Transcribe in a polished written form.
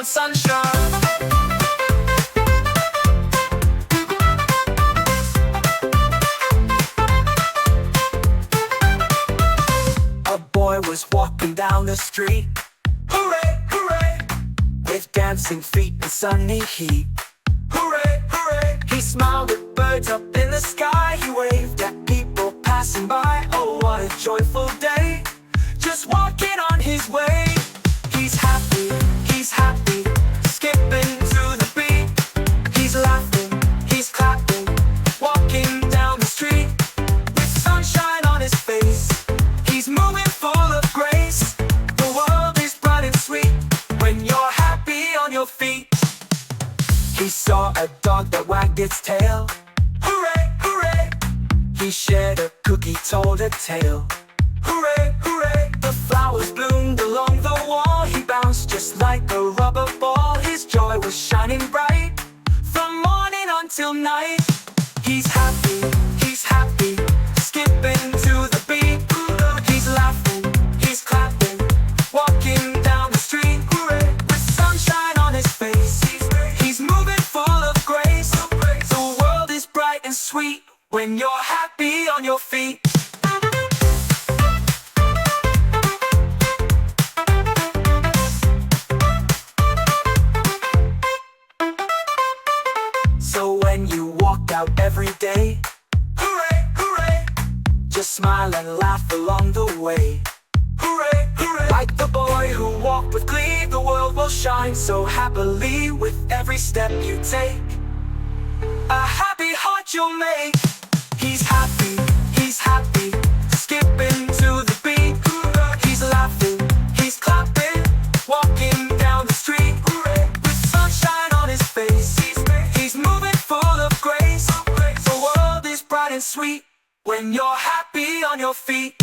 on sunshine. A boy was walking down the street, hooray, hooray, with dancing feet and sunny heat. Hooray, hooray, he smiled at birds up in the sky. He waved at people passing by. Oh, what a joyful day, just walking on his way. He's happy, skipping to the beat. He's laughing, he's clapping, walking down the street. With sunshine on his face, he's moving full of grace. The world is bright and sweet when you're happy on your feet. He saw a dog that wagged its tail. Hooray, hooray, he shared a cookie, told a tale. Hooray, hooray, the flowers bloomed along the wall. He bounced just like a rubber ball. His joy was shining bright from morning until night. He's happy, skipping to the beat. He's laughing, he's clapping, walking down the street. With sunshine on his face, he's moving full of grace. The world is bright and sweet when you're happy on your feet. So when you walk out every day, hooray, hooray, just smile and laugh along the way. Hooray, hooray, like the boy who walked with glee, the world will shine so happily with every step you take. A happy heart you'll make. He's happy, skipping to the beat. He's laughing, he's clapping, walking down the street. With sunshine on his face, he's moving full of grace. The world is bright and sweet when you're happy on your feet.